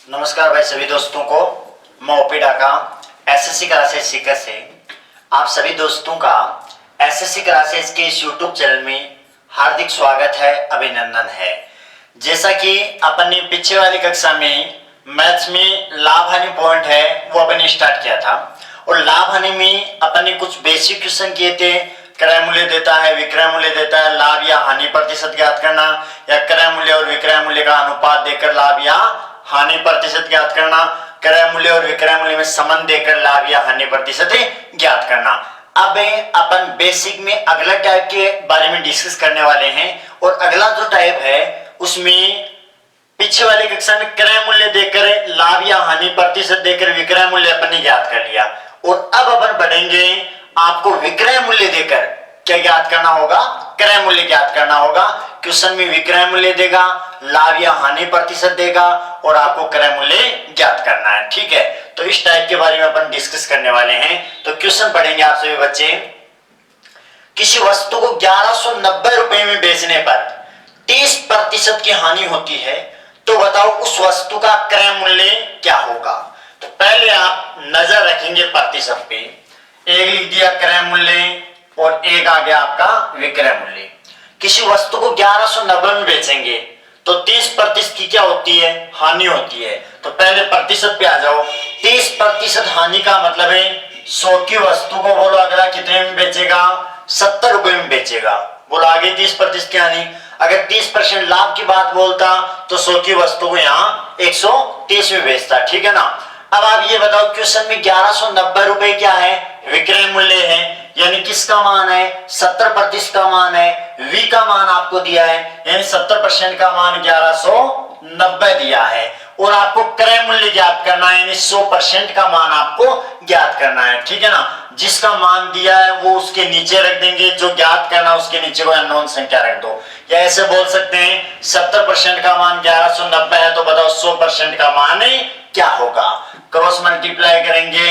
नमस्कार भाई सभी दोस्तों को। मैं ओपी डाका एसएससी क्लासेस सीकर से आप सभी दोस्तों का एसएससी क्लासेस के इस यूट्यूब चैनल में हार्दिक स्वागत है, अभिनंदन है। जैसा कि अपन ने पीछे वाली कक्षा में मैथ्स में लाभ हानि पॉइंट है वो अपन ने स्टार्ट किया था और लाभ हानि में अपन ने कुछ बेसिक क्वेश्चन किए थे। क्रय मूल्य देता है, विक्रय मूल्य देता है, लाभ या हानि प्रतिशत ज्ञात करना, या क्रय मूल्य और विक्रय मूल्य का अनुपात देकर लाभ या हानि प्रतिशत ज्ञात करना, क्रय मूल्य और विक्रय मूल्य में संबंध देकर लाभ या हानि प्रतिशत ज्ञात करना। अब अपन बेसिक में अगला टाइप के बारे में डिस्कस करने वाले हैं और अगला जो टाइप है उसमें पीछे वाली कक्षा में क्रय मूल्य देकर लाभ या हानि प्रतिशत देकर विक्रय मूल्य अपन ने ज्ञात कर लिया और अब अपन बढ़ेंगे, आपको विक्रय मूल्य देकर क्या ज्ञात करना होगा, क्रय मूल्य ज्ञात करना होगा। क्वेश्चन में विक्रय मूल्य देगा, लाभ या हानि प्रतिशत देगा और आपको क्रय मूल्य ज्ञात करना है। ठीक है, तो इस टाइप के बारे में अपन डिस्कस करने वाले हैं। तो क्वेश्चन पढ़ेंगे आप सभी बच्चे। किसी वस्तु को 1190 रुपए में बेचने पर 30% की हानि होती है, तो बताओ उस वस्तु का क्रय मूल्य क्या होगा। तो पहले आप नजर रखेंगे प्रतिशत पे, एक लिख दिया क्रय मूल्य और एक आ गया आपका विक्रय मूल्य। किसी वस्तु को 1190 में बेचेंगे तो 30% की क्या होती है, हानि होती है। तो पहले प्रतिशत पे आ जाओ। 30% हानि का मतलब है 100 की वस्तु को बोलो अगला कितने में बेचेगा, 70 रुपए में बेचेगा। बोलो आगे 30% की हानि। अगर 30% लाभ की बात बोलता तो 100 की वस्तु को यहाँ 130 में बेचता। ठीक है ना। अब आप ये बताओ क्वेश्चन में 1190 रुपए क्या है, विक्रय मूल्य है, यानी किसका मान है, 70% का मान है। वी का मान आपको दिया है, यानी 70% का मान 1190 दिया है और आपको क्रय मूल्य ज्ञात करना है, यानी 100% का मान आपको ज्ञात करना है। ठीक है ना। जिसका मान दिया है वो उसके नीचे रख देंगे, जो ज्ञात करना उसके नीचे कोई अननोन संख्या रख दो। या ऐसे बोल सकते हैं 70% का मान 1190 है, तो बताओ 100% का मान क्या होगा। क्रॉस मल्टीप्लाई करेंगे,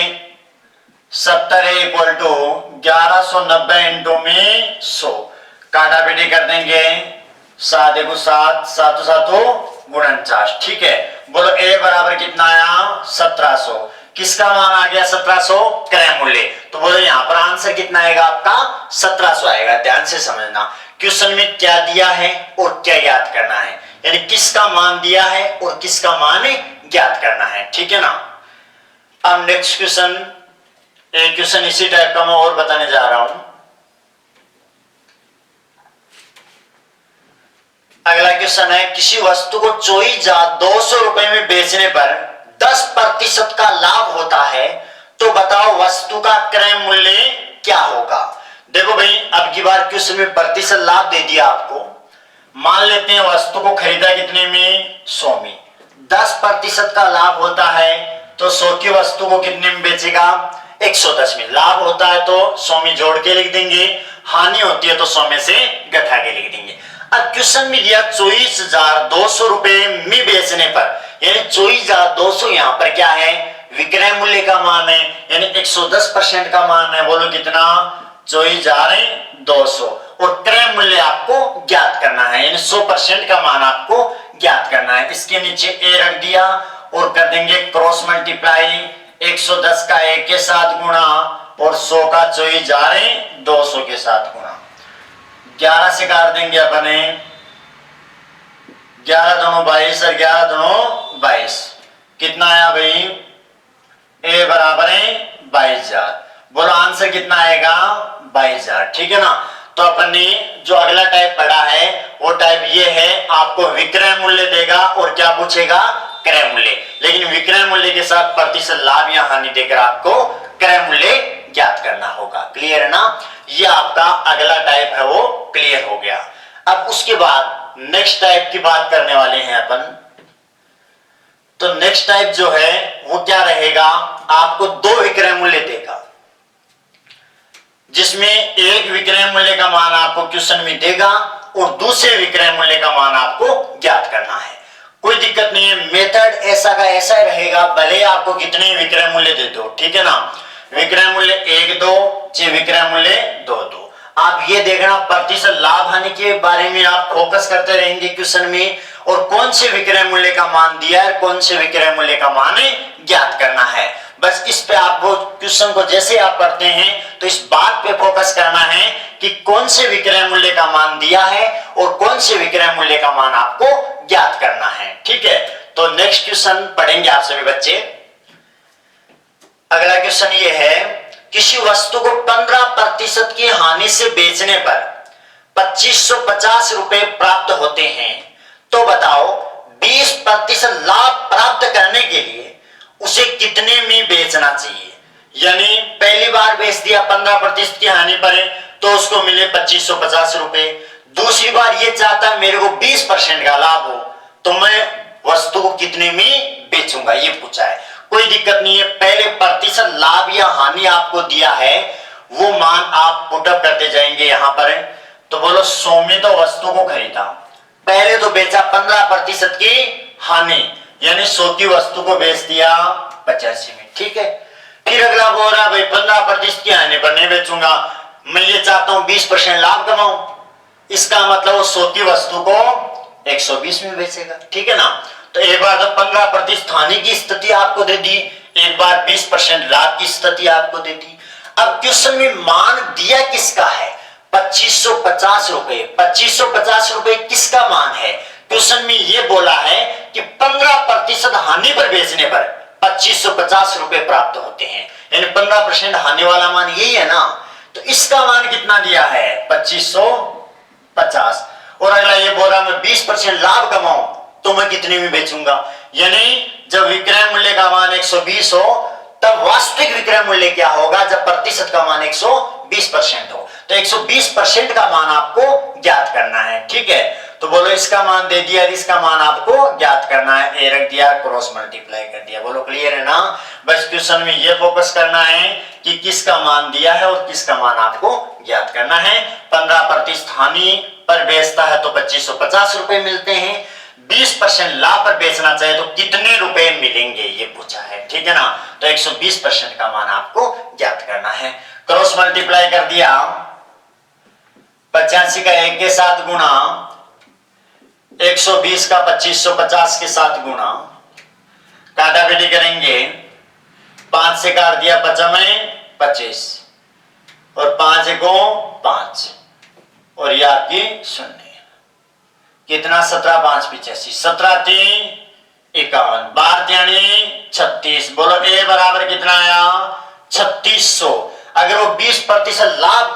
70 इक्वल टू 1190 इंटू में 100, काटा पीटी कर देंगे, 7 एकु 7, 7 7 49। ठीक है, बोलो ए बराबर कितना आया, 1700। किसका मान आ गया 1700, क्रय मूल्य। तो बोलो यहाँ पर आंसर कितना आएगा आपका, 1700 आएगा। ध्यान से समझना क्वेश्चन में क्या दिया है और क्या याद करना है, यानी किसका मान दिया है और किसका मान ज्ञात करना है। ठीक है ना। अब नेक्स्ट क्वेश्चन, एक क्वेश्चन इसी टाइप का मैं और बताने जा रहा हूं। अगला क्वेश्चन है, किसी वस्तु को 24,200 रुपए में बेचने पर 10% का लाभ होता है, तो बताओ वस्तु का क्रय मूल्य क्या होगा। देखो भाई, अब की बार क्वेश्चन में प्रतिशत लाभ दे दिया आपको। मान लेते हैं वस्तु को खरीदा कितने में, 100 में, 10% का लाभ होता है तो 100 की वस्तु को कितने में बेचेगा, 110 में। लाभ होता है तो 100 में जोड़ के लिख देंगे, हानि होती है तो 100 में से घटा के लिख देंगे। अब क्वेश्चन में दिया 24,200 रुपए में बेचने पर, यानी 24,200 यहाँ पर क्या है, विक्रय मूल्य का मान है, यानी 110% का मान है। बोलो कितना, 24,200 और क्रय मूल्य आपको ज्ञात करना है, यानी 100% का मान आपको ज्ञात करना है। इसके नीचे ए रख दिया और कर देंगे क्रॉस मल्टीप्लाई, 110 का 1 के साथ गुणा और 100 का 24,200 के साथ गुणा। 11 से काट देंगे अपने, 11 दूनो 22 और 11 दूनो 22। कितना आया भाई, ए बराबर है 22,000। बोलो आंसर कितना आएगा, 22,000। ठीक है ना। तो अपन ने जो अगला टाइप पढ़ा है वो टाइप ये है, आपको विक्रय मूल्य देगा और क्या पूछेगा, क्रय मूल्य। लेकिन विक्रय मूल्य के साथ प्रतिशत लाभ या हानि देकर आपको क्रय मूल्य ज्ञात करना होगा। क्लियर है ना। ये आपका अगला टाइप है वो क्लियर हो गया। अब उसके बाद नेक्स्ट टाइप की बात करने वाले हैं अपन। तो नेक्स्ट टाइप जो है वो क्या रहेगा, आपको 2 विक्रय मूल्य देगा, जिसमें एक विक्रय मूल्य का मान आपको क्वेश्चन में देगा और दूसरे विक्रय मूल्य का मान आपको ज्ञात करना है। कोई दिक्कत नहीं है, मेथड ऐसा का ऐसा ही रहेगा, भले आपको कितने विक्रय मूल्य दे दो। ठीक है ना। विक्रय मूल्य 1 2 चाहे विक्रय मूल्य 2 2। आप ये देखना प्रतिशत लाभ हानि के बारे में आप फोकस करते रहेंगे क्वेश्चन में और कौन से विक्रय मूल्य का मान दिया है, कौन से विक्रय मूल्य का मान ज्ञात करना है। बस इस पे आपको क्वेश्चन को जैसे आप पढ़ते हैं तो इस बात पे फोकस करना है कि कौन से विक्रय मूल्य का मान दिया है और कौन से विक्रय मूल्य का मान आपको ज्ञात करना है। ठीक है, तो नेक्स्ट क्वेश्चन पढ़ेंगे आप सभी बच्चे। अगला क्वेश्चन ये है, किसी वस्तु को 15% की हानि से बेचने पर 2550 रुपए प्राप्त होते हैं, तो बताओ 20% लाभ प्राप्त करने के लिए उसे कितने में बेचना चाहिए। यानी पहली बार बेच दिया 15% की हानि पर है तो उसको मिले 2550 रुपए, दूसरी बार ये चाहता है मेरे को 20% का लाभ हो तो मैं वस्तु को कितने में बेचूंगा, ये पूछा है। कोई दिक्कत नहीं है, पहले प्रतिशत लाभ या हानि आपको दिया है वो मान आप पुटअप करते जाएंगे यहां पर। तो बोलो 100 में तो वस्तु को खरीदा, पहले तो बेचा 15% की हानि यानी 100 की वस्तु को बेच दिया 85 में। ठीक है, फिर अगला बोल रहा भाई 15% की हानि पर नहीं बेचूंगा, मैं ये चाहता हूं 20% लाभ कमाऊं, इसका मतलब वो 100 की वस्तु को 120 में बेचेगा। ठीक है ना, तो एक बार तो 15% हानि की स्थिति आपको दे दी, एक बार 20% लाभ की स्थिति आपको दे दी। अब क्वेश्चन में मान दिया किसका है, 2550 रुपए। 2550 रुपए किसका मान है, क्वेश्चन में ये बोला है कि 15% हानि पर बेचने पर 2550 रुपए प्राप्त होते हैं, यानी 15% हानि वाला मान यही है ना। तो इसका मान कितना दिया है 2550, और अगला ये बोल रहा मैं 20% लाभ कमाऊं तो मैं कितने में बेचूंगा। यानी जब विक्रय मूल्य का मान 120 हो तब वास्तविक विक्रय मूल्य क्या होगा, जब प्रतिशत का मान 120% हो। तो 120% का मान आपको ज्ञात करना है। ठीक है, तो बोलो इसका मान दे दिया, इसका मान आपको ज्ञात करना है, ए रख दिया, क्रॉस मल्टीप्लाई कर दिया। बोलो क्लियर है ना। बस क्वेश्चन में ये फोकस करना है कि किसका मान दिया है और किसका मान आपको ज्ञात करना है। 15% हानि पर बेचता है तो 2550 रुपए मिलते हैं, 20% लाभ पर बेचना चाहे तो कितने रुपए मिलेंगे ये पूछा है। ठीक है ना, तो 120% का मान आपको ज्ञात करना है। क्रॉस मल्टीप्लाई कर दिया, 85 का 1 के साथ गुणा, 120 का 2550 के साथ गुणा, काटाकाटी करेंगे, 5 से काट दिया 5 में 25 और 5 को 5 और यह आपकी 0 कितना 17 5 85, 17 3 51, 12 यानी 36। बोलो ए बराबर कितना आया 3600। अगर वो 20% लाभ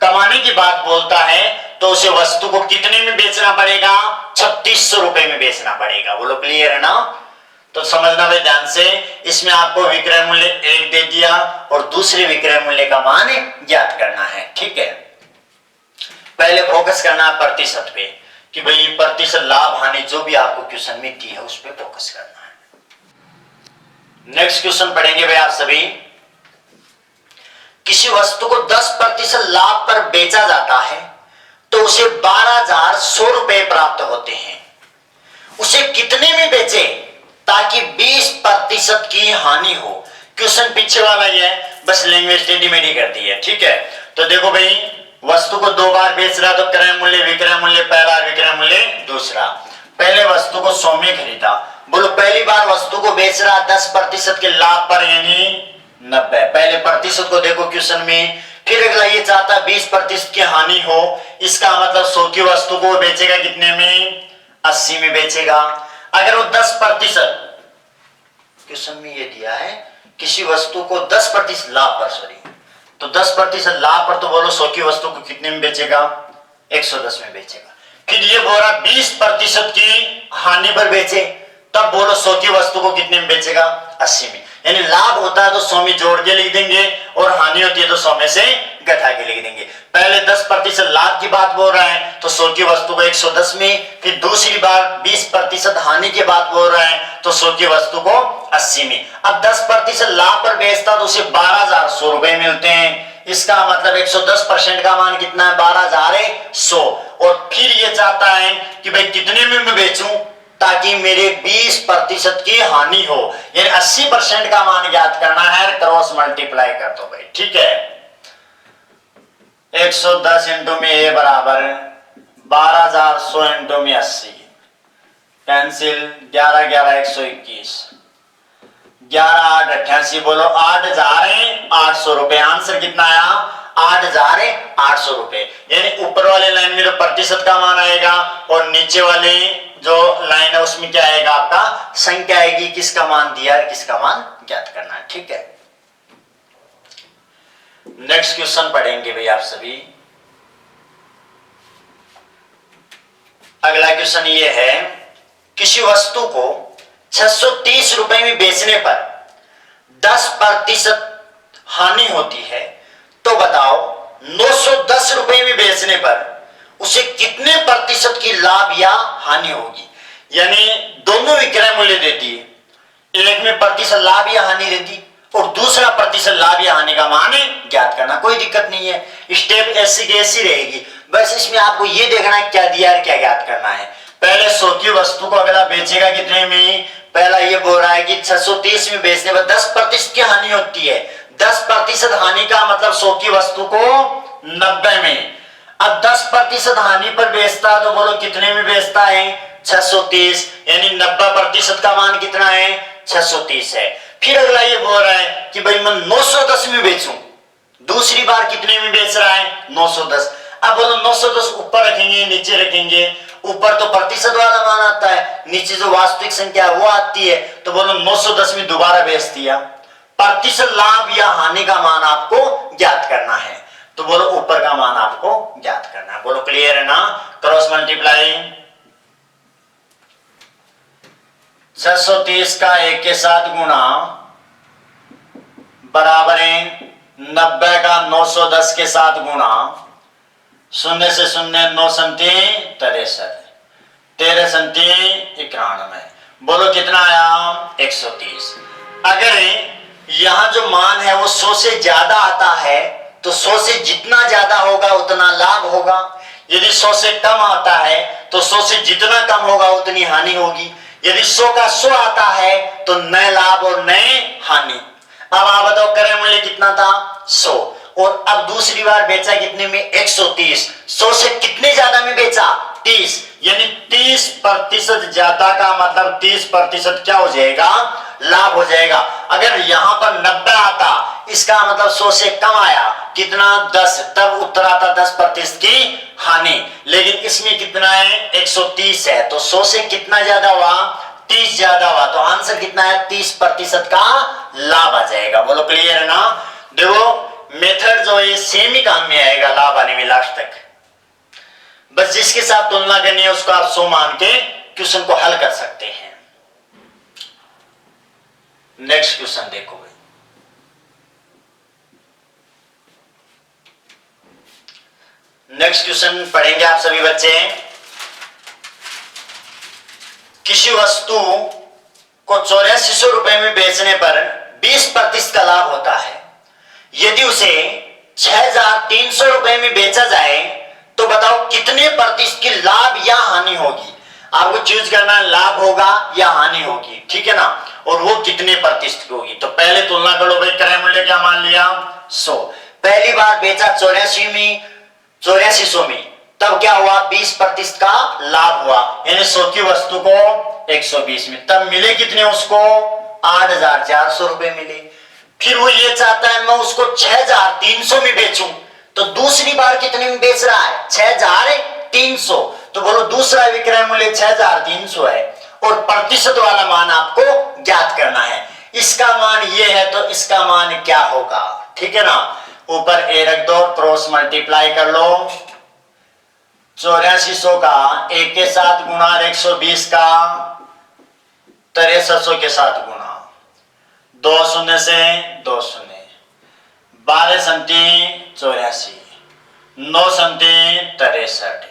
कमाने की बात बोलता है तो उसे वस्तु को कितने में बेचना पड़ेगा, 3600 रुपए में बेचना पड़ेगा। बोलो क्लियर है ना। तो समझना भाई ध्यान से, इसमें आपको विक्रय मूल्य 1 दे दिया और दूसरे विक्रय मूल्य का मान ज्ञात करना है। ठीक है, पहले फोकस करना है प्रतिशत पे कि भाई प्रतिशत लाभ हानि जो भी आपको क्वेश्चन में दी है उस पर फोकस करना है। नेक्स्ट क्वेश्चन पढ़ेंगे भाई आप सभी। किसी वस्तु को 10% लाभ पर बेचा जाता है तो उसे 12,100 रुपए प्राप्त होते हैं, उसे कितने में बेचे ताकि 20% की हानि हो। क्वेश्चन पीछे वाला ही है, बस लैंग्वेज टेढ़ी-मेढ़ी कर दी है। ठीक है, तो देखो भाई वस्तु को 2 बार बेच रहा तो क्रय मूल्य विक्रय मूल्य पहला, विक्रय मूल्य दूसरा। पहले वस्तु को 100 में खरीदा, बोलो पहली बार वस्तु को बेच रहा 10% के लाभ पर यानी 90। पहले प्रतिशत को देखो क्वेश्चन में, फिर अगला ये चाहता 20% की हानि हो, इसका मतलब 100 की वस्तु को बेचेगा कितने में 80 में बेचेगा। अगर वो 10% क्वेश्चन में ये दिया है किसी वस्तु को 10% लाभ पर, सॉरी तो 10% लाभ पर, तो बोलो 100 की वस्तु को कितने में बेचेगा 110 में बेचेगा। फिर ये बोल रहा 20% की हानि पर बेचे, तब बोलो 100 की वस्तु को कितने में बेचेगा 80 में। यानी लाभ होता है तो 100 में जोड़ के लिख देंगे और हानि होती है तो 100 में से घटा के लिख देंगे। पहले 10% लाभ की बात बोल रहा है तो 100 की वस्तु को 110 में, फिर दूसरी बार 20% हानि की बात बोल रहा है तो 100 की वस्तु को 80 में। अब 10% लाभ पर बेचता तो उसे 12,100 रुपए मिलते हैं, इसका मतलब 110% का मान कितना है 12,100। और फिर ये चाहता है कि भाई कितने में मैं बेचूं ताकि मेरे 20% की हानि हो, यानी 80% का मान ज्ञात करना है। क्रॉस मल्टीप्लाई कर दो भाई। ठीक है, 110 इंटू में ए बराबर 12,100 इंटू में 80, कैंसिल, 11 11 121, 11 8 88, बोलो 8,800 रुपए। आंसर कितना आया? 8,800 रुपए। यानी ऊपर वाले लाइन में तो प्रतिशत का मान आएगा और नीचे वाले जो लाइन है उसमें क्या आएगा? आपका संख्या आएगी, किसका मान दिया है, किसका मान ज्ञात करना है। ठीक है, नेक्स्ट क्वेश्चन पढ़ेंगे भाई आप सभी। अगला क्वेश्चन ये है, किसी वस्तु को 630 रुपए में बेचने पर 10% हानि होती है, तो बताओ 910 रुपए में बेचने पर उसे कितने प्रतिशत की लाभ या हानि होगी? यानी दोनों विक्रय मूल्य देती है, एक में प्रतिशत लाभ या हानि देती और दूसरा प्रतिशत लाभ या हानि का मान ज्ञात करना। कोई दिक्कत नहीं है, स्टेप ऐसी की ऐसी रहेगी, बस इसमें आपको ये देखना है क्या दिया है, क्या ज्ञात करना है। पहले 100 की वस्तु को अगला बेचेगा कितने में? पहला ये बोल रहा है कि 630 में बेचने पर 10% की हानि होती है। 10% हानि का मतलब 100 की वस्तु को 90 में, अब 10% हानि पर बेचता तो बोलो कितने में बेचता है? 630, यानी 90% का मान कितना है? 630 है। फिर अगला ये बोल रहा है कि भाई मैं 910 में बेचूं, दूसरी बार कितने में बेच रहा है? 910। अब बोलो 910 ऊपर रखेंगे नीचे रखेंगे, ऊपर तो प्रतिशत वाला मान आता है, नीचे जो वास्तविक संख्या है वो आती है, तो बोलो 910 में दोबारा बेच दिया। प्रतिशत लाभ या हानि का मान आपको ज्ञात करना है, तो बोलो ऊपर का मान आपको ज्ञात करना है। बोलो क्लियर है ना? क्रॉस मल्टीप्लाई 630 का 1 के साथ गुणा बराबर है 90 का 910 के साथ गुणा, 0 से 0 9 संति 63, 13 संति 91, बोलो कितना आया? 130। अगर यहां जो मान है वो 100 से ज्यादा आता है तो 100 से जितना ज्यादा होगा उतना लाभ होगा, यदि 100 से कम आता है तो 100 से जितना कम होगा उतनी हानि होगी। यदि 100 का 100 आता है तो नए लाभ और नए हानि। अब आप बताओ क्रय मूल्य कितना था? 100, और अब दूसरी बार बेचा कितने में? 130। 100 से कितने ज्यादा में बेचा? 30, यानी 30% ज्यादा का मतलब 30% क्या हो जाएगा? लाभ हो जाएगा। अगर यहां पर 90 आता, इसका मतलब 100 से कम आया, कितना? 10, तब उत्तर आता 10% की हानि। लेकिन इसमें कितना है? 130 है, तो 100 से कितना ज्यादा हुआ? 30 ज्यादा हुआ, तो आंसर कितना है? 30% का लाभ आ जाएगा। बोलो क्लियर है ना? देखो मेथड जो है सेम ही काम में आएगा लाभ आने में लास्ट तक, बस जिसके साथ तुलना करनी है उसको आप 100 मान के क्वेश्चन को हल कर सकते हैं। नेक्स्ट क्वेश्चन देखो भाई, नेक्स्ट क्वेश्चन पढ़ेंगे आप सभी बच्चे। किसी वस्तु को 8400 रुपए में बेचने पर 20% का लाभ होता है, यदि उसे 6300 रुपए में बेचा जाए तो बताओ कितने प्रतिशत की लाभ या हानि होगी? आपको चूज करना है लाभ होगा या हानि होगी, ठीक है ना? और वो कितने प्रतिशत की होगी। तो पहले तुलना करो भाई, क्रय मूल्य क्या मान लिया? 100। पहली बार बेचा 8400 में, तब क्या हुआ? 20% का लाभ हुआ, यानी 100 की वस्तु को 120 में, तब मिले कितने उसको? 8,400 रुपए मिले। फिर वो ये चाहता है मैं उसको 6,300 में बेचूं, तो दूसरी बार कितने में बेच रहा है? 6,300, तो बोलो दूसरा विक्रय मूल्य 6,300 है और प्रतिशत वाला मान आपको ज्ञात करना है। इसका मान ये है तो इसका मान क्या होगा? ठीक है ना? ऊपर ए रख दो, क्रॉस मल्टीप्लाई कर लो। 8400 का 1 के साथ गुणा, 120 का 6300 के साथ गुणा, 2 शून्य से 2 शून्य, 12 संति 84, 9 संति 63,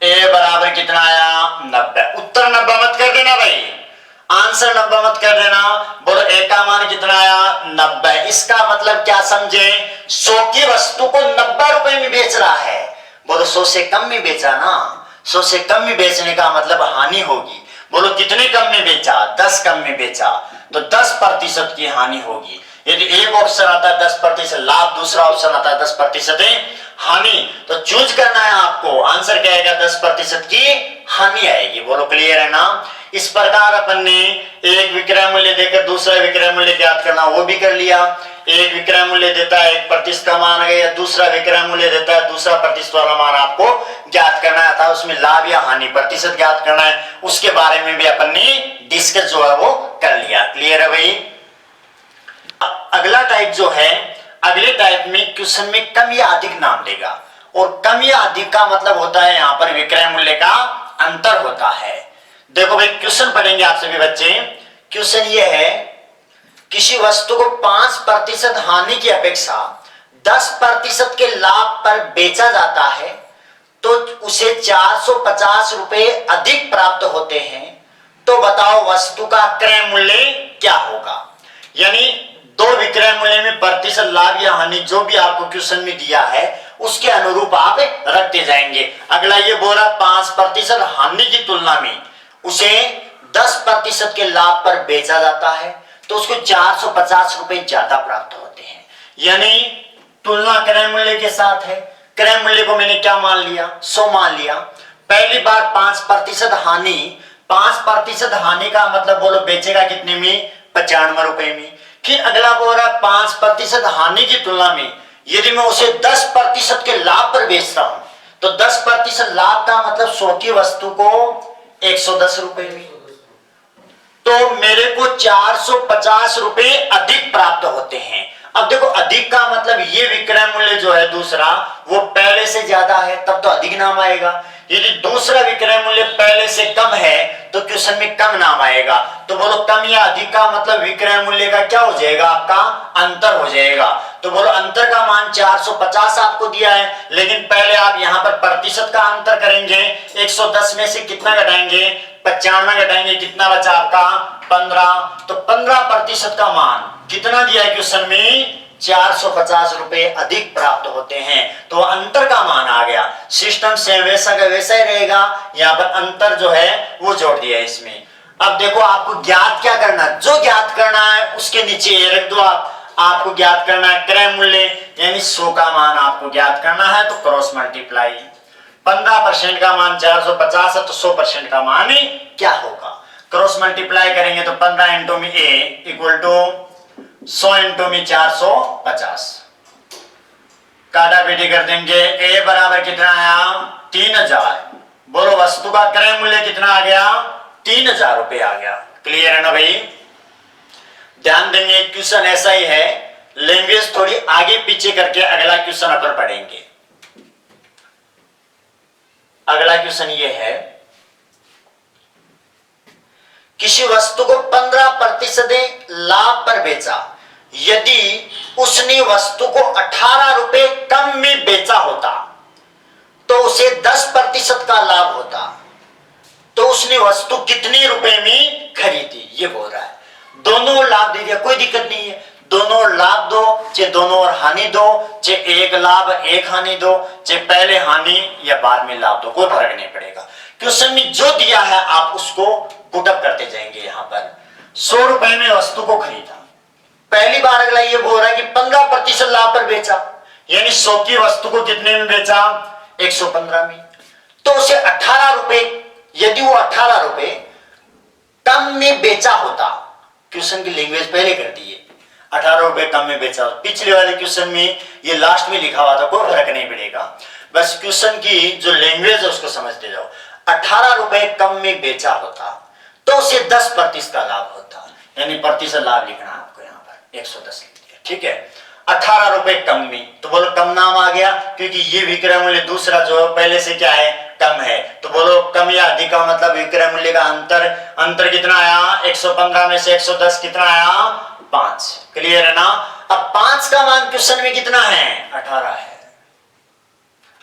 ए बराबर कितना आया? 90। उत्तर 90 मत कर देना भाई, आंसर 90 मत कर देना। बोलो ए का मान कितना आया? 90। इसका मतलब क्या समझे? 100 की वस्तु को 90 रुपए में बेच रहा है। बोलो 100 से कम में बेचा ना, 100 से कम में बेचने का मतलब हानि होगी। बोलो कितने कम में बेचा? 10 कम में बेचा, तो 10% की हानि होगी। यदि एक ऑप्शन आता है 10% लाभ, दूसरा ऑप्शन आता है 10% हानि, तो चूज करना है आपको। आंसर क्या आएगा? 10% की हानि आएगी। बोलो क्लियर है ना? इस प्रकार अपन ने एक विक्रय मूल्य देकर दूसरा विक्रय मूल्य ज्ञात करना वो भी कर लिया। एक विक्रय मूल्य देता है 1% का मान है, या दूसरा विक्रय मूल्य देता है दूसरा प्रतिशत वाला मान आपको ज्ञात करना है, था उसमें लाभ या हानि प्रतिशत ज्ञात करना है, उसके बारे में भी अपन ने डिस्कस जो है वो कर लिया। क्लियर है भाई। अगला टाइप जो है, अगले टाइप में क्वेश्चन में कम या अधिक नाम देगा, और कम या अधिक का मतलब होता है यहां पर विक्रय मूल्य का अंतर होता है। देखो भाई क्वेश्चन पढ़ेंगे आप सभी बच्चे। क्वेश्चन ये है, किसी वस्तु को 5% हानि की अपेक्षा 10% के लाभ पर बेचा जाता है तो उसे 450 रुपए अधिक प्राप्त होते हैं, तो बताओ वस्तु का क्रय मूल्य क्या होगा। यानी दो विक्रय मूल्य में प्रतिशत लाभ या हानि जो भी आपको क्वेश्चन में दिया है उसके अनुरूप आप रखते जाएंगे। अगला ये बोला 5% हानि की तुलना में उसे 10% के लाभ पर बेचा जाता है तो उसको 450 रुपए ज्यादा प्राप्त होते हैं। यानी तुलना क्रय मूल्य के साथ है। क्रय मूल्य को मैंने क्या मान लिया, 100 मान लिया। पहली बार 5% हानि, 5% हानि का मतलब बोलो बेचेगा कितने में, 95 रुपए में। फिर अगला बोल रहा है 5% हानि की तुलना में यदि मैं उसे 10% के लाभ पर बेचता हूं तो 10% लाभ का मतलब 100 की वस्तु को 110 रुपए में, तो मेरे को 450 रुपए अधिक प्राप्त होते हैं। अब देखो अधिक का मतलब ये विक्रय मूल्य जो है दूसरा वो पहले से ज्यादा है तब तो अधिक नाम आएगा। यदि दूसरा विक्रय मूल्य पहले से कम है तो क्वेश्चन में कम नाम आएगा। तो बोलो कम या अधिक का मतलब विक्रय मूल्य का क्या हो जाएगा, आपका अंतर हो जाएगा। तो बोलो अंतर का मान 450 आपको दिया है, लेकिन पहले आप यहाँ पर प्रतिशत का अंतर करेंगे। 110 में से कितना घटाएंगे, 95 घटाएंगे, कितना बचा आपका 15। तो 15% का मान कितना दिया है क्वेश्चन में, 450 रुपए अधिक प्राप्त होते हैं। तो अंतर का मान आ गया। सिस्टम से वैसा का वैसा ही रहेगा, यहाँ पर अंतर जो है वो जोड़ दिया है इसमें। अब देखो आपको ज्ञात क्या करना, जो ज्ञात करना है उसके नीचे ये रख दो। आपको ज्ञात करना है क्रय मूल्य, यानी 100 का मान आपको ज्ञात करना है, तो क्रॉस मल्टीप्लाई। 15% का मान 450 है तो 100% का मान क्या होगा, क्रॉस मल्टीप्लाई करेंगे तो 15 इंटू में ए इक्वल टू 100 इंटू में 450, काटा पीटी कर देंगे। ए बराबर कितना आया, 3000। बोलो वस्तु का क्रय मूल्य कितना आ गया, 3000 रुपए आ गया। क्लियर है ना भाई। ध्यान देंगे क्वेश्चन ऐसा ही है, लैंग्वेज थोड़ी आगे पीछे करके अगला क्वेश्चन अपन पढ़ेंगे। अगला क्वेश्चन ये है, किसी वस्तु को 15% लाभ पर बेचा, यदि उसने वस्तु को 18 रुपए कम में बेचा होता तो उसे 10% का लाभ होता, तो उसने वस्तु कितने रुपए में खरीदी, ये बोल रहा है। दोनों लाभ दे दिया, कोई दिक्कत नहीं है, दोनों लाभ दो चाहे दोनों और हानि दो, चाहे एक लाभ एक हानि दो, चाहे पहले हानि या बाद में लाभ दो, कोई फर्क नहीं पड़ेगा। क्वेश्चन में जो दिया है आप उसको पुटअप करते जाएंगे। यहां पर 100 रुपए में वस्तु को खरीदा, पहली बार अगला ये बोल रहा है कि 15% लाभ पर बेचा, यानी 100 की वस्तु को कितने में बेचा, 115 में, तो उसे 18 रुपए, यदि वो 18 रुपए कम में बेचा होता, क्वेश्चन की लैंग्वेज पहले कर दी है, 18 रुपए कम में बेचा। पिछले वाले क्वेश्चन में ये लास्ट में लिखा हुआ था, कोई फर्क नहीं पड़ेगा, बस क्वेश्चन की जो लैंग्वेज है उसको समझते जाओ। 18 रुपए कम में बेचा होता तो उसे 10% का लाभ होता, यानी प्रतिशत लाभ लिखना आपको यहाँ पर 110 लिख दिया, ठीक है। 18 रुपए कम में, तो बोलो कम नाम आ गया, क्योंकि ये विक्रय मूल्य दूसरा जो पहले से क्या है, कम है। तो बोलो कम या अधिक का मतलब विक्रय मूल्य का अंतर, अंतर कितना आया, 115 में से 110 कितना आया, 5। क्लियर है ना। अब 5 का मान क्वेश्चन में कितना है, 18 है।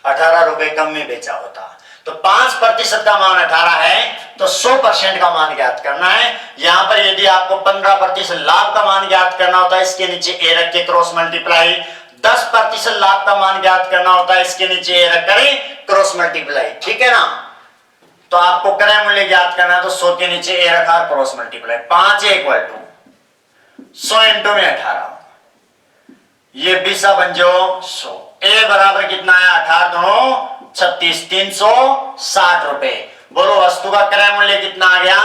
18 रुपए कम में बेचा होता, तो 5% का मान 18 है, तो 100% का मान ज्ञात करना है। यहां पर यदि आपको 15% लाभ का मान ज्ञात करना होता है, इसके नीचे ए रख के क्रॉस मल्टीप्लाई। 10% लाभ का मान ज्ञात करना होता है, इसके नीचे ए रख करें क्रॉस मल्टीप्लाई, ठीक है ना। तो आपको क्रय मूल्य ज्ञात करना है, तो 100 के नीचे ए रखा cross multiply. 5 equal to 100 into में 18, ये 20 बन जाओ 100। ए बराबर कितना है, 18 दोनों 36, 360 रुपए। बोलो वस्तु का क्रय मूल्य कितना आ गया,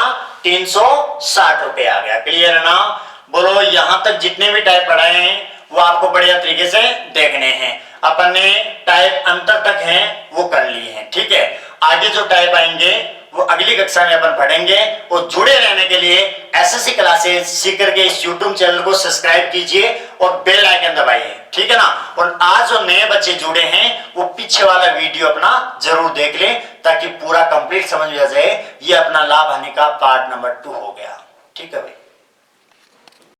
360 रुपए आ गया। क्लियर है ना? बोलो यहां तक जितने भी टाइप पढ़ाए हैं वो आपको बढ़िया तरीके से देखने हैं। अपन ने टाइप अंतर तक हैं वो कर लिए हैं, ठीक है। आगे जो टाइप आएंगे वो अगली कक्षा में अपन पढ़ेंगे। और जुड़े रहने के लिए एसएससी क्लासेस सीकर के इस यूट्यूब चैनल को सब्सक्राइब कीजिए और बेल आइकन दबाइए, ठीक है ना। और आज जो नए बच्चे जुड़े हैं वो पीछे वाला वीडियो अपना जरूर देख लें ताकि पूरा कंप्लीट समझ में आ जाए। ये अपना लाभ हानि का पार्ट नंबर 2 हो गया, ठीक है भाई।